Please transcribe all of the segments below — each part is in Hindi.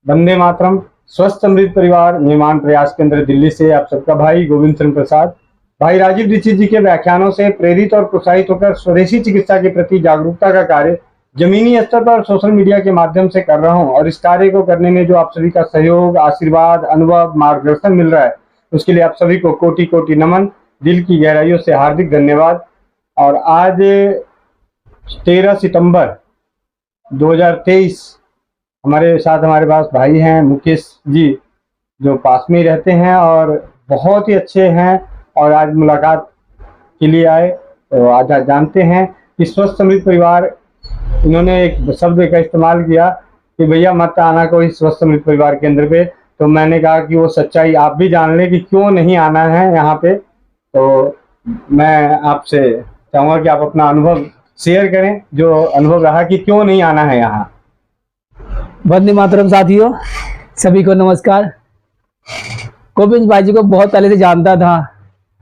वंदे मातरम। स्वस्थ समृद्ध परिवार निर्माण प्रयास केंद्र दिल्ली से आप सबका भाई गोविंद चंद्र प्रसाद। भाई राजीव दीक्षित जी के व्याख्यानों से प्रेरित और प्रोत्साहित होकर स्वदेशी चिकित्सा के प्रति जागरूकता का कार्य जमीनी स्तर पर सोशल मीडिया के माध्यम से कर रहा हूं, और इस कार्य को करने में जो आप सभी का सहयोग, आशीर्वाद, अनुभव, मार्गदर्शन मिल रहा है, उसके लिए आप सभी को कोटि कोटि नमन, दिल की गहराइयों से हार्दिक धन्यवाद। और आज 13 सितंबर 2023 हमारे पास भाई हैं मुकेश जी, जो पास में ही रहते हैं और बहुत ही अच्छे हैं, और आज मुलाकात के लिए आए। तो आज जानते हैं कि स्वस्थ समृद्ध परिवार, इन्होंने एक शब्द का इस्तेमाल किया कि भैया मत आना कोई स्वस्थ समृद्ध परिवार केंद्र पे। तो मैंने कहा कि वो सच्चाई आप भी जान लें कि क्यों नहीं आना है यहाँ पे। तो मैं आपसे चाहूँगा कि आप अपना अनुभव शेयर करें, जो अनुभव रहा कि क्यों नहीं आना है यहाँ। वंदे मातरम साथियों, सभी को नमस्कार। गोविंद भाई जी को बहुत पहले से जानता था,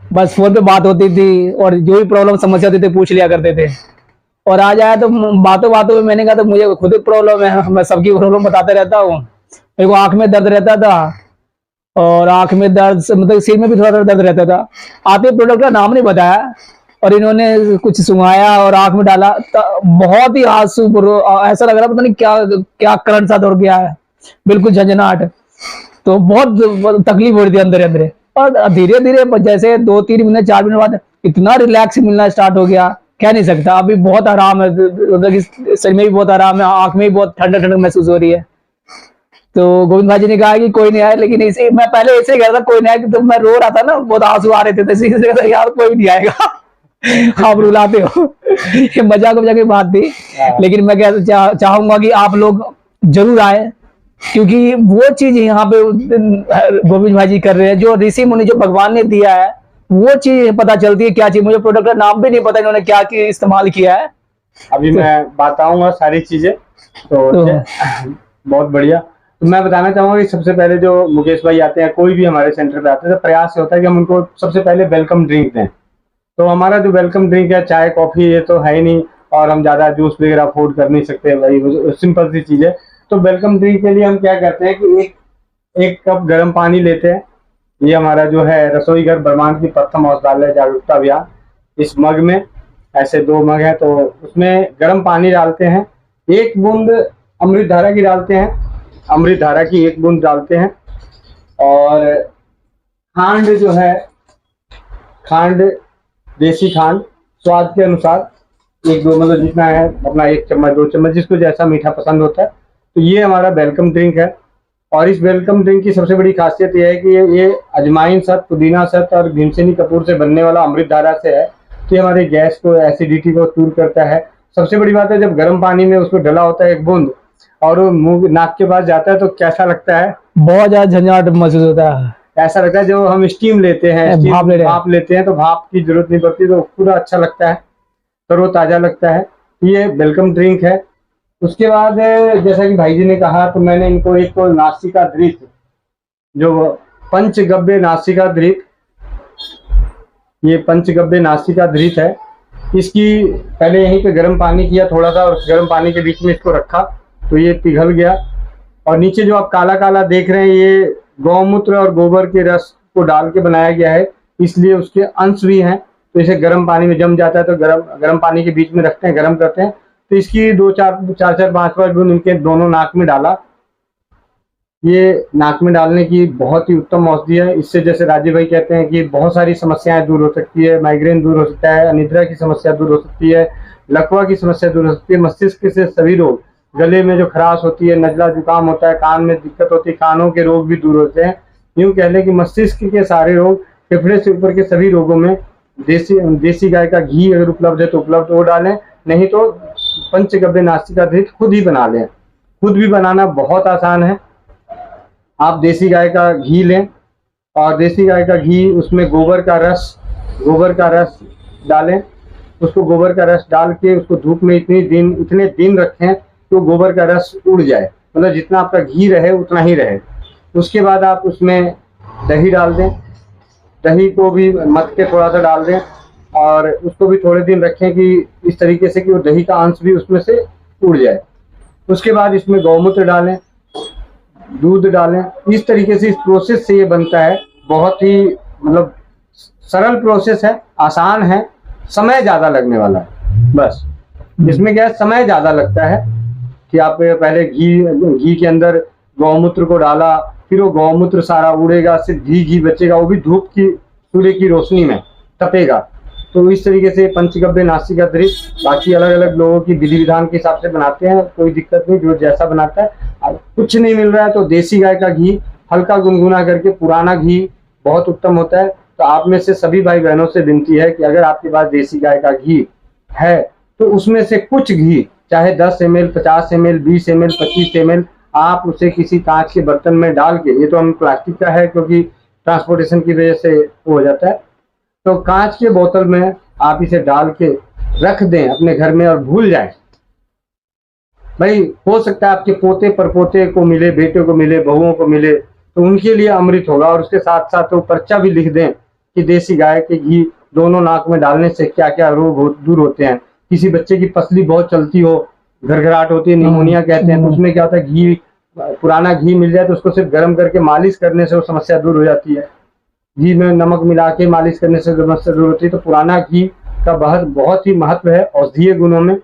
बस फोन पे बात होती थी और जो भी प्रॉब्लम समस्या होती थी पूछ लिया करते थे। और आज आया तो बातों बातों में मैंने कहा तो मुझे खुद प्रॉब्लम है, मैं सबकी प्रॉब्लम बताते रहता हूँ। मेरे को आंख में दर्द रहता था, और आंख में दर्द मतलब सिर में भी थोड़ा थोड़ा दर्द रहता था। आते प्रोडक्ट का नाम नहीं बताया और इन्होंने कुछ सुंघाया और आंख में डाला, बहुत ही आंसू, ऐसा लग रहा पता नहीं क्या क्या करंट सा दौड़ गया है, बिल्कुल झंझनाहट। तो बहुत तकलीफ हो रही थी अंदर अंदर। और धीरे धीरे जैसे 2-3 मिनट 4 मिनट बाद इतना रिलैक्स मिलना स्टार्ट हो गया, कह नहीं सकता। अभी बहुत आराम है, मतलब शरीर में भी बहुत आराम है, आंख में भी बहुत ठंडक ठंडक महसूस हो रही है। तो गोविंद भाई जी ने कहा कि कोई नहीं आया, लेकिन इसे मैं पहले ऐसे कह रहा था कोई नहीं आया, तो मैं रो रहा था ना, बहुत आंसू आ रहे थे, तो यार कोई नहीं आएगा। आप रुलाते हो। ये मजाक मजाक की बात थी, लेकिन मैं चाहूंगा कि आप लोग जरूर आए, क्योंकि वो चीज यहाँ पे गोविंद भाई जी कर रहे हैं, जो ऋषि मुनि, जो भगवान ने दिया है, वो चीज पता चलती है। क्या चीज, मुझे प्रोडक्ट का नाम भी नहीं पता इन्होंने क्या इस्तेमाल किया है। अभी मैं बताऊंगा सारी चीजें। तो बहुत बढ़िया। तो मैं बताना चाहूंगा कि सबसे पहले जो मुकेश भाई आते हैं, कोई भी हमारे सेंटर पे आते हैं, तो प्रयास होता है कि हम उनको सबसे पहले वेलकम ड्रिंक दें। तो हमारा जो वेलकम ड्रिंक है, चाय कॉफी ये तो है ही नहीं, और हम ज्यादा जूस वगैरह अफोर्ड कर नहीं सकते भाई, सिंपल सी चीज है। तो वेलकम ड्रिंक के लिए हम क्या करते हैं कि एक कप गर्म पानी लेते हैं। ये हमारा जो है रसोई घर ब्रह्मांड की प्रथम औषधालय जागरूकता अभियान, इस मग में ऐसे 2 मग है, तो उसमें गर्म पानी डालते हैं, 1 बूंद अमृत धारा की डालते हैं, अमृत धारा की 1 बूंद डालते हैं, और खांड जो है, खांड, देसी खांड स्वाद के अनुसार 1-2, मतलब जितना है अपना 1 चम्मच 2 चम्मच, जिसको जैसा मीठा पसंद होता है। तो ये हमारा वेलकम ड्रिंक है। और इस वेलकम ड्रिंक की सबसे बड़ी खासियत यह है कि ये अजवाइन शहद, पुदीना शहद और भीमसेनी कपूर से बनने वाला अमृत धारा से है। तो ये हमारे गैस को, एसिडिटी को दूर करता है। सबसे बड़ी बात है, जब गर्म पानी में उसको डला होता है 1 बूंद, और वो मुंह नाक के पास जाता है, तो कैसा लगता है? बहुत ज्यादा झंझाट महसूस होता है। ऐसा लगता है जो हम स्टीम लेते हैं, भाप लेते हैं, तो भाप की जरूरत नहीं पड़ती, तो पूरा अच्छा लगता है, तरोताजा लगता है। ये वेलकम ड्रिंक है। उसके बाद जैसा कि भाई जी ने कहा, तो मैंने इनको एक तो नासिका धृत, जो पंचगव्य नासिका धृत, ये पंचगव्य नासिका धृत है। इसकी पहले यहीं पे गर्म पानी किया थोड़ा सा, और गर्म पानी के बीच में इसको रखा, तो ये पिघल गया। और नीचे जो आप काला काला देख रहे हैं, ये गौमूत्र और गोबर के रस को डाल के बनाया गया है, इसलिए उसके अंश भी हैं। तो इसे गर्म पानी में जम जाता है, तो गर्म पानी के बीच में रखते हैं, गर्म करते हैं। तो इसकी 2-4-5 बूंद इनके दोनों नाक में डाला। ये नाक में डालने की बहुत ही उत्तम औषधि है। इससे जैसे राजीव भाई कहते हैं कि बहुत सारी समस्याएं दूर हो सकती है, माइग्रेन दूर हो सकता है, अनिद्रा की समस्या दूर हो सकती है, लकवा की समस्या दूर हो सकती है, मस्तिष्क से सभी रोग, गले में जो खराश होती है, नजला जुकाम होता है, कान में दिक्कत होती है, कानों के रोग भी दूर होते हैं। यूँ कह लें कि मस्तिष्क के सारे रोग, फेफड़े से ऊपर के सभी रोगों में देसी गाय का घी अगर उपलब्ध है तो उपलब्ध, वो डालें, नहीं तो पंचगव्य नासिका धृत खुद ही बना लें। खुद भी बनाना बहुत आसान है। आप देसी गाय का घी लें, और देसी गाय का घी, उसमें गोबर का रस डालें। उसको गोबर का रस डाल के उसको धूप में इतने दिन रखें तो गोबर का रस उड़ जाए, मतलब जितना आपका घी रहे उतना ही रहे। उसके बाद आप उसमें दही डाल दें, दही को भी मथ के थोड़ा सा डाल दें, और उसको भी थोड़े दिन रखें कि इस तरीके से कि वो दही का अंश भी उसमें से उड़ जाए। उसके बाद इसमें गौमूत्र डालें, दूध डालें। इस तरीके से इस प्रोसेस से ये बनता है। बहुत ही मतलब सरल प्रोसेस है, आसान है, समय ज़्यादा लगने वाला है। बस इसमें क्या है, समय ज़्यादा लगता है कि आप पहले घी के अंदर गौमूत्र को डाला, फिर वो गौमूत्र सारा उड़ेगा, सिर्फ घी बचेगा, वो भी धूप की सूर्य की रोशनी में तपेगा। तो इस तरीके से पंचगव्य नासिका दृष्ट बाकी अलग अलग लोगों की विधि विधान के हिसाब से बनाते हैं, कोई दिक्कत नहीं, जो जैसा बनाता है। कुछ नहीं मिल रहा है तो देसी गाय का घी हल्का गुनगुना करके, पुराना घी बहुत उत्तम होता है। तो आप में से सभी भाई बहनों से विनती है कि अगर आपके पास देसी गाय का घी है तो उसमें से कुछ घी, चाहे 10 ml, 50 ml, 20 ml, 25 ml, आप उसे किसी कांच के बर्तन में डाल के, ये तो हम प्लास्टिक का है क्योंकि ट्रांसपोर्टेशन की वजह से हो जाता है, तो कांच के बोतल में आप इसे डाल के रख दें अपने घर में और भूल जाएं। भाई हो सकता है आपके पोते परपोते को मिले, बेटे को मिले, बहुओं को मिले, तो उनके लिए अमृत होगा। और उसके साथ साथ वो पर्चा भी लिख दें कि देसी गाय के घी दोनों नाक में डालने से क्या क्या रोग दूर होते हैं। किसी बच्चे की पसली बहुत चलती हो, घरघराहट होती है, निमोनिया कहते हैं, तो उसमें क्या होता है, घी, पुराना घी मिल जाए तो उसको सिर्फ गर्म करके मालिश करने से वो समस्या दूर हो जाती है। घी में नमक मिला के मालिश करने से समस्या दूर होती है। तो पुराना घी का बहुत ही महत्व है औषधीय गुणों में,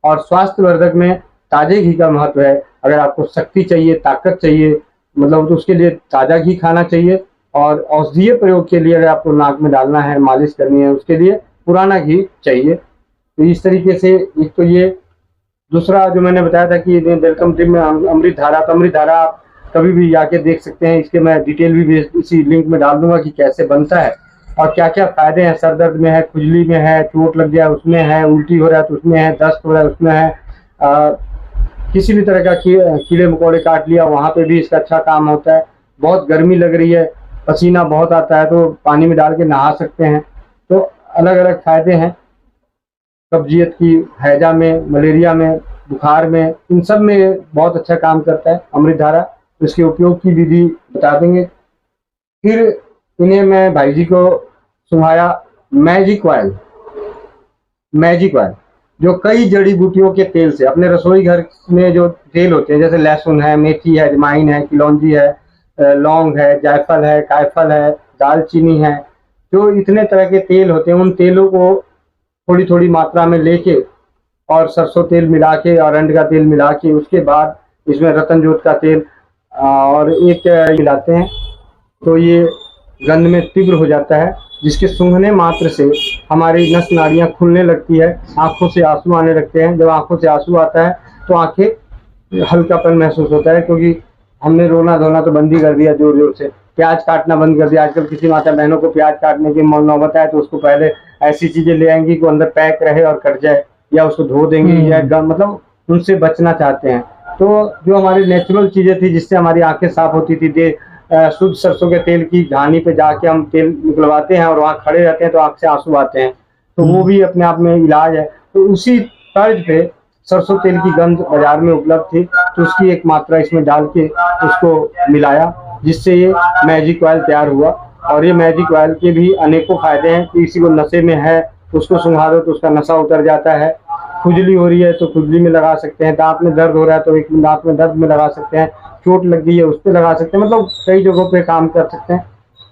और स्वास्थ्यवर्धक में ताजे घी का महत्व है। अगर आपको शक्ति चाहिए, ताकत चाहिए, मतलब तो उसके लिए ताजा घी खाना चाहिए। और औषधीय प्रयोग के लिए अगर आपको नाक में डालना है, मालिश करनी है, उसके लिए पुराना घी चाहिए। तो इस तरीके से एक तो ये, दूसरा जो मैंने बताया था कि वेलकम ड्रिंक में अमृत धारा, तो अमृत धारा आप कभी भी जाके देख सकते हैं। इसके मैं डिटेल भी इसी लिंक में डाल दूंगा कि कैसे बनता है और क्या क्या फायदे हैं। सर दर्द में है, खुजली में है, चोट लग गया उसमें है, उल्टी हो रहा है तो उसमें है, दस्त हो रहा है उसमें है, किसी भी तरह का कीड़े मकोड़े काट लिया वहाँ पे भी इसका अच्छा काम होता है। बहुत गर्मी लग रही है, पसीना बहुत आता है, तो पानी में डाल के नहा सकते हैं। तो अलग अलग फायदे हैं कब्जियत की, हैजा में, मलेरिया में, बुखार में, इन सब में बहुत अच्छा काम करता है अमृत धारा। तो इसके उपयोग की विधि बता देंगे। फिर इन्हें मैं भाई जी को सुनाया मैजिक ऑयल। मैजिक ऑयल जो कई जड़ी बूटियों के तेल से, अपने रसोई घर में जो तेल होते हैं, जैसे लहसुन है, मेथी है, अजवाइन है, किलौंजी है, लौंग है, जायफल है, कायफल है, दालचीनी है, जो इतने तरह के तेल होते हैं, उन तेलों को थोड़ी थोड़ी मात्रा में लेके और सरसों तेल मिला के और अरंड का तेल मिला के, उसके बाद इसमें रतन जोत का तेल और एक मिलाते हैं, तो ये गंध में तीव्र हो जाता है, जिसके सूंघने मात्र से हमारी नस नाड़ियाँ खुलने लगती है, आंखों से आंसू आने लगते हैं। जब आंखों से आंसू आता है तो आंखें हल्कापन महसूस होता है, क्योंकि हमने रोना धोना तो बंद ही कर दिया, जोर जोर से प्याज काटना बंद कर दिया। आजकल किसी माता बहनों को प्याज काटने की नौबत आए तो उसको पहले ऐसी चीजें ले आएंगी कि अंदर पैक रहे और कट जाए, या उसको धो देंगे, या मतलब उनसे बचना चाहते हैं। तो जो हमारी नेचुरल चीजें थी जिससे हमारी आंखें साफ होती थी, शुद्ध सरसों के तेल की घानी पे जाके हम तेल निकलवाते हैं और वहाँ खड़े रहते हैं तो आंख से आंसू आते हैं, तो वो भी अपने आप में इलाज है। तो उसी तर्ज पे सरसों तेल की गंध बाजार में उपलब्ध थी, तो उसकी एक मात्रा इसमें डाल के उसको मिलाया, जिससे ये मैजिक ऑयल तैयार हुआ। और ये मैजिक ऑयल के भी अनेकों फायदे हैं। किसी को नशे में है उसको सुंघा दो तो उसका नशा उतर जाता है, खुजली हो रही है तो खुजली में लगा सकते हैं, दांत में दर्द हो रहा है तो एक दांत में दर्द में लगा सकते हैं, चोट लग गई है उस पर लगा सकते हैं, मतलब कई जगहों पे काम कर सकते हैं।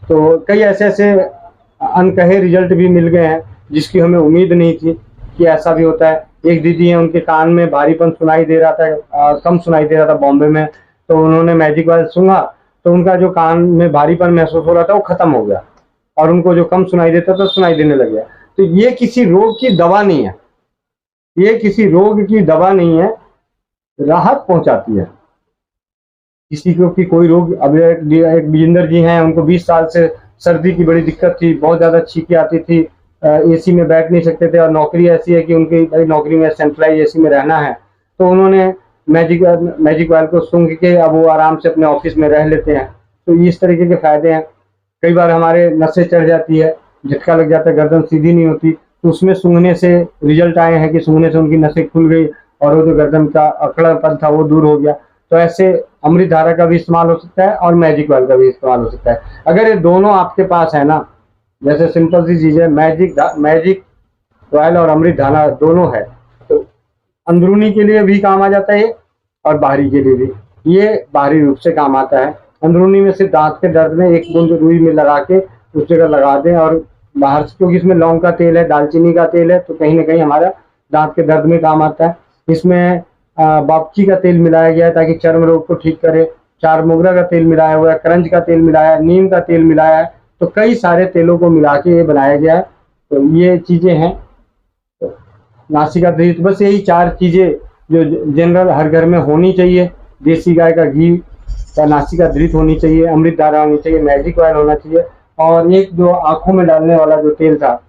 तो कई ऐसे ऐसे अनकहे रिजल्ट भी मिल गए हैं जिसकी हमें उम्मीद नहीं थी कि ऐसा भी होता है। एक दीदी है, उनके कान में भारीपन सुनाई दे रहा था, कम सुनाई दे रहा था बॉम्बे में, तो उन्होंने मैजिक ऑयल सूंघा तो उनका जो कान में भारीपन महसूस हो रहा था वो खत्म हो गया, और उनको जो कम सुनाई देता था सुनाई देने लग गया। तो ये किसी रोग की दवा नहीं है, ये किसी रोग की दवा नहीं है, राहत पहुंचाती है। किसी को कि कोई रोग, अब एक विजेंद्र जी हैं, उनको 20 साल से सर्दी की बड़ी दिक्कत थी, बहुत ज़्यादा छींकें आती थी, एसी में बैठ नहीं सकते थे, और नौकरी ऐसी है कि उनकी नौकरी में सेंट्रलाइज एसी में रहना है, तो उन्होंने मैजिक ऑयल को सूंघ के अब वो आराम से अपने ऑफिस में रह लेते हैं। तो इस तरीके के फायदे हैं। कई बार हमारे नसें चढ़ जाती है, झटका लग जाता है, गर्दन सीधी नहीं होती, तो उसमें सूंघने से रिजल्ट आए हैं कि सूंघने से उनकी नसें खुल गई और वो जो गर्दन का अकड़ापन था वो दूर हो गया। तो ऐसे अमृत धारा का भी इस्तेमाल हो सकता है और मैजिक ऑयल का भी इस्तेमाल हो सकता है। अगर ये दोनों आपके पास है ना, जैसे सिंपल सी चीज़ है, मैजिक ऑयल और अमृत धारा दोनों है, तो अंदरूनी के लिए भी काम आ जाता है और बाहरी के लिए भी। ये बाहरी रूप से काम आता है। अंदरूनी में सिर्फ दांत के दर्द में एक बूंद रुई में लगा के उस जगह लगा दें, और बाहर से, क्योंकि इसमें लौंग का तेल है, दालचीनी का तेल है, तो कहीं ना कहीं हमारा दांत के दर्द में काम आता है। इसमें बापची का तेल मिलाया गया है ताकि चर्म रोग को ठीक करे, चार मोगरा का तेल मिलाया हुआ है, करंज का तेल मिलाया है, नीम का तेल मिलाया है, तो कई सारे तेलों को मिला के ये बनाया गया है। तो ये चीजें हैं। तो नासिका घृत, बस यही 4 चीजें जो जनरल हर घर में होनी चाहिए। देसी गाय का घी का नासिका घृत होनी चाहिए, अमृत धारा होनी चाहिए, मैजिक ऑयल होना चाहिए, और एक जो आंखों में डालने वाला जो तेल था,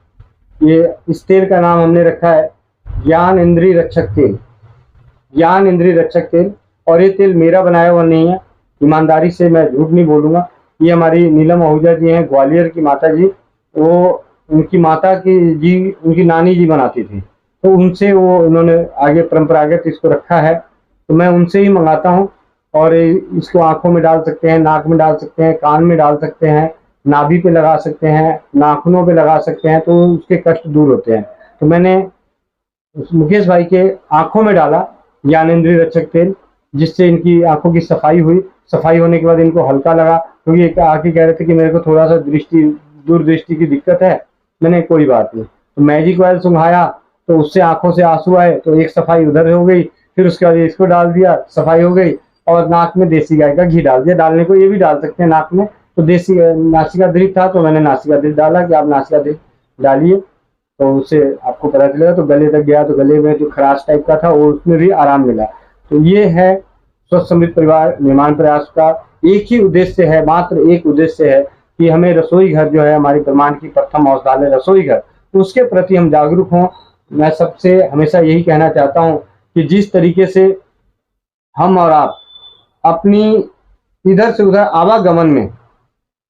ये इस तेल का नाम हमने रखा है ज्ञान इंद्रिय रक्षक तेल। ज्ञान इंद्रिय रक्षक तेल। और ये तेल मेरा बनाया हुआ नहीं है, ईमानदारी से मैं झूठ नहीं बोलूंगा। ये हमारी नीलम आहूजा जी हैं, ग्वालियर की माता जी, वो उनकी माता की जी, उनकी नानी जी बनाती थी, तो उनसे वो उन्होंने आगे परंपरागत इसको रखा है, तो मैं उनसे ही मंगाता हूँ। और इसको आंखों में डाल सकते हैं, नाक में डाल सकते हैं, कान में डाल सकते हैं, नाभि पे लगा सकते हैं, नाखूनों पे लगा सकते हैं, तो उसके कष्ट दूर होते हैं। तो मैंने मुकेश भाई के आंखों में डाला ज्ञानेंद्रिय रक्षक तेल, जिससे इनकी आंखों की सफाई हुई। सफाई होने के बाद इनको हल्का लगा, क्योंकि एक आके कह रहे थे कि मेरे को थोड़ा सा दूरदृष्टि की दिक्कत है। मैंने कोई बात नहीं, तो मैजिक ऑयल सुंघाया तो उससे आंखों से आंसू आए, तो एक सफाई उधर हो गई। फिर उसके बाद इसको डाल दिया, सफाई हो गई। और नाक में देसी गाय का घी डाल दिया, डालने को ये भी डाल सकते हैं नाक में, तो देसी नासिका घृत था तो मैंने नासिका घृत डाला कि आप नासिका घृत डालिए, तो उससे आपको पता चलेगा। तो गले तक गया, तो गले में जो खराश टाइप का था वो उसमें भी आराम मिला। तो ये है स्वस्थ समृद्ध परिवार निर्माण प्रयास का एक ही उद्देश्य है, मात्र एक उद्देश्य है कि हमें रसोई घर जो है, हमारी ब्रह्मांड की प्रथम औषधालय रसोई घर, उसके प्रति हम जागरूक हों। मैं सबसे हमेशा यही कहना चाहता हूँ कि जिस तरीके से हम और आप अपनी इधर से उधर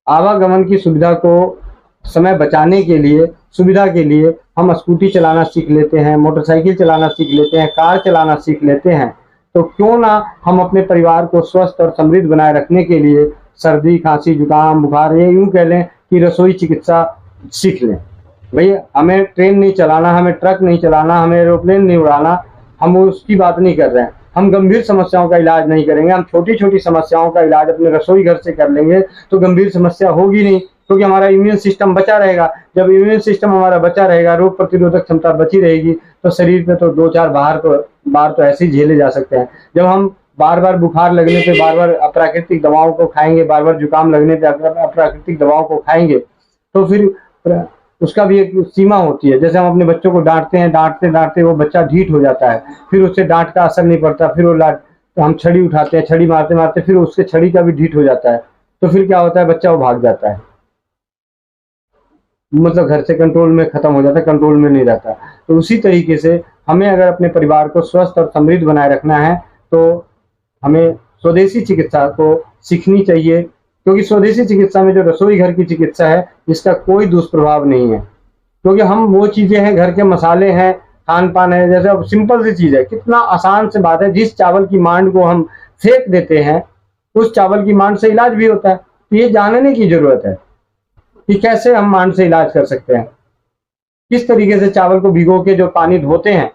आवागमन की सुविधा को समय बचाने के लिए, सुविधा के लिए हम स्कूटी चलाना सीख लेते हैं, मोटरसाइकिल चलाना सीख लेते हैं, कार चलाना सीख लेते हैं, तो क्यों ना हम अपने परिवार को स्वस्थ और समृद्ध बनाए रखने के लिए सर्दी, खांसी, जुकाम, बुखार, ये यूं कह लें कि रसोई चिकित्सा सीख लें। भैया हमें ट्रेन नहीं चलाना, हमें ट्रक नहीं चलाना, हमें एरोप्लेन नहीं उड़ाना, हम उसकी बात नहीं कर रहे हैं। हम गंभीर समस्याओं का इलाज नहीं करेंगे, हम छोटी छोटी समस्याओं का इलाज अपने रसोई घर से कर लेंगे, तो गंभीर समस्या होगी नहीं, क्योंकि हमारा इम्यून सिस्टम बचा रहेगा। जब इम्यून सिस्टम हमारा बचा रहेगा, रोग प्रतिरोधक क्षमता बची रहेगी, तो शरीर पे तो 2-4 बार तो ऐसे ही झेले जा सकते हैं। जब हम बार बार बुखार लगने पे बार बार अप्राकृतिक दवाओं को खाएंगे, बार बार जुकाम लगने पे अप्राकृतिक दवाओं को खाएंगे, तो फिर उसका भी एक सीमा होती है। जैसे हम अपने बच्चों को डांटते हैं, डांटते डांटते वो बच्चा ढीठ हो जाता है, फिर उससे डांट का असर नहीं पड़ता, फिर वो तो हम छड़ी उठाते हैं, छड़ी मारते मारते फिर उसके छड़ी का भी ढीठ हो जाता है, तो फिर क्या होता है, बच्चा वो भाग जाता है, मतलब घर से कंट्रोल में खत्म हो जाता है, कंट्रोल में नहीं रहता। तो उसी तरीके से हमें अगर अपने परिवार को स्वस्थ और समृद्ध बनाए रखना है, तो हमें स्वदेशी चिकित्सा को सीखनी चाहिए, क्योंकि स्वदेशी चिकित्सा में जो रसोई घर की चिकित्सा है, इसका कोई दुष्प्रभाव नहीं है। क्योंकि हम वो चीजें हैं, घर के मसाले हैं, खान पान है, जैसे अब सिंपल सी चीज है, कितना आसान से बात है, जिस चावल की मांड को हम फेंक देते हैं, उस चावल की मांड से इलाज भी होता है। तो ये जानने की जरूरत है कि कैसे हम मांड से इलाज कर सकते हैं, किस तरीके से चावल को भिगो के जो पानी धोते हैं,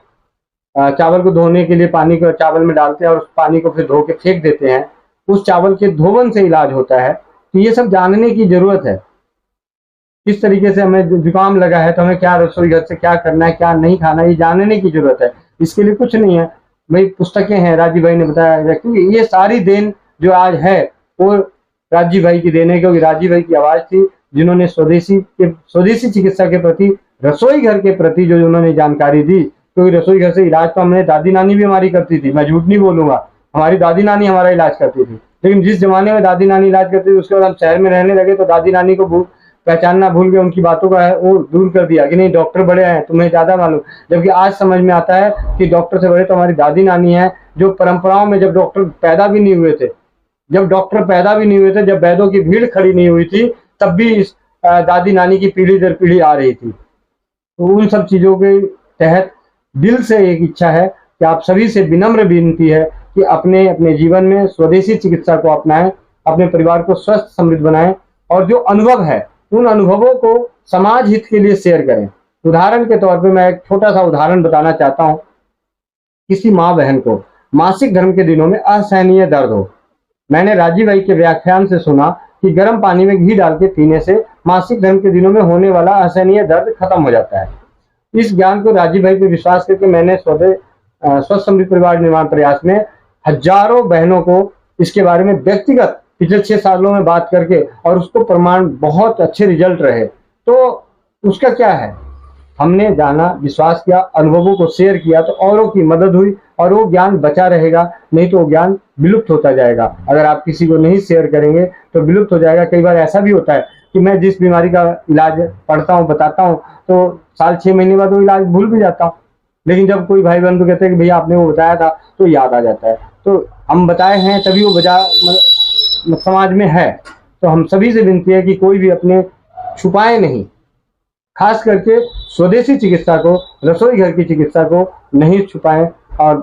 चावल को धोने के लिए पानी को चावल में डालते हैं और उस पानी को फिर धो के फेंक देते हैं, उस चावल के धोवन से इलाज होता है। तो ये सब जानने की जरूरत है। किस तरीके से हमें जुकाम लगा है तो हमें क्या रसोई घर से क्या करना है, क्या नहीं खाना है, ये जानने की जरूरत है। इसके लिए कुछ नहीं है भाई, पुस्तकें हैं, राजीव भाई ने बताया, क्योंकि ये सारी देन जो आज है वो राजीव भाई की देन है, क्योंकि राजीव भाई की आवाज थी जिन्होंने स्वदेशी चिकित्सा के प्रति, रसोई घर के प्रति जो उन्होंने जानकारी दी। क्योंकि रसोई घर से इलाज तो हमने, दादी नानी भी हमारी करती थी, मैं झूठ नहीं बोलूंगा, हमारी दादी नानी हमारा इलाज करती थी। लेकिन जिस जमाने में दादी नानी इलाज करती थी, उसके बाद हम शहर में रहने लगे, तो दादी नानी को पहचानना भूल गए, उनकी बातों का है वो दूर कर दिया कि नहीं डॉक्टर बड़े हैं, तुम्हें ज्यादा मालूम। जबकि आज समझ में आता है कि डॉक्टर से बड़े तो हमारी दादी नानी है, जो परंपराओं में, जब डॉक्टर पैदा भी नहीं हुए थे, जब वैद्यों की भीड़ खड़ी नहीं हुई थी, तब भी इस दादी नानी की पीढ़ी दर पीढ़ी आ रही थी। तो उन सब चीजों के तहत दिल से एक इच्छा है कि आप सभी से विनम्र विनती है कि अपने अपने जीवन में स्वदेशी चिकित्सा को अपनाएं, अपने परिवार को स्वस्थ समृद्ध बनाएं, और जो अनुभव है उन अनुभवों को समाज हित के लिए शेयर करें। उदाहरण के तौर पे मैं एक छोटा सा उदाहरण बताना चाहता हूं। किसी माँ बहन को मासिक धर्म के दिनों में असहनीय दर्द हो, मैंने राजीव भाई के व्याख्यान से सुना कि गर्म पानी में घी डाल के पीने से मासिक धर्म के दिनों में होने वाला असहनीय दर्द खत्म हो जाता है। इस ज्ञान को राजीव भाई पे विश्वास करके मैंने स्वस्थ समृद्ध परिवार निर्माण प्रयास में हजारों बहनों को इसके बारे में व्यक्तिगत पिछले 6 सालों में बात करके, और उसको प्रमाण बहुत अच्छे रिजल्ट रहे। तो उसका क्या है, हमने जाना, विश्वास किया, अनुभवों को शेयर किया तो औरों की मदद हुई और वो ज्ञान बचा रहेगा, नहीं तो वो ज्ञान विलुप्त होता जाएगा। अगर आप किसी को नहीं शेयर करेंगे तो विलुप्त हो जाएगा। कई बार ऐसा भी होता है कि मैं जिस बीमारी का इलाज पढ़ता हूँ, बताता हूँ, तो साल 6 महीने बाद वो इलाज भूल भी जाता हूँ, लेकिन जब कोई भाई बंधु कहते हैं कि भैया आपने वो बताया था, तो याद आ जाता है। तो हम बताए हैं तभी वो समाज में है। तो हम सभी से विनती है कि कोई भी अपने छुपाए नहीं, खास करके स्वदेशी चिकित्सा को, रसोई घर की चिकित्सा को नहीं छुपाएं। और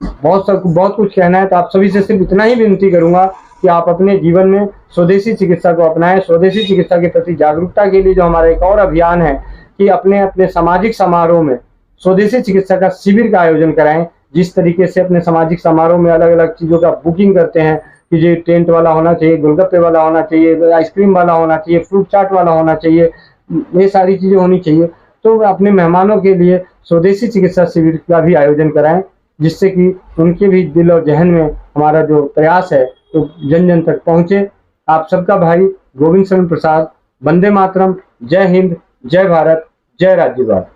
बहुत कुछ कहना है, तो आप सभी से सिर्फ इतना ही विनती करूंगा कि आप अपने जीवन में स्वदेशी चिकित्सा को अपनाएं। स्वदेशी चिकित्सा के प्रति जागरूकता के लिए जो हमारा एक और अभियान है कि अपने अपने सामाजिक समारोह में स्वदेशी चिकित्सा का शिविर का आयोजन कराएं। जिस तरीके से अपने सामाजिक समारोह में अलग अलग चीजों का बुकिंग करते हैं कि ये टेंट वाला होना चाहिए, गोलगप्पे वाला होना चाहिए, आइसक्रीम वाला होना चाहिए, फ्रूट चाट वाला होना चाहिए, ये सारी चीजें होनी चाहिए। तो अपने मेहमानों के लिए स्वदेशी चिकित्सा शिविर का भी आयोजन कराएं, जिससे कि उनके भी दिल और जहन में हमारा जो प्रयास है तो जन जन तक पहुंचे। आप सबका भाई गोविंद शरण प्रसाद। वंदे मातरम। जय हिंद, जय भारत, जय राज्यवाद।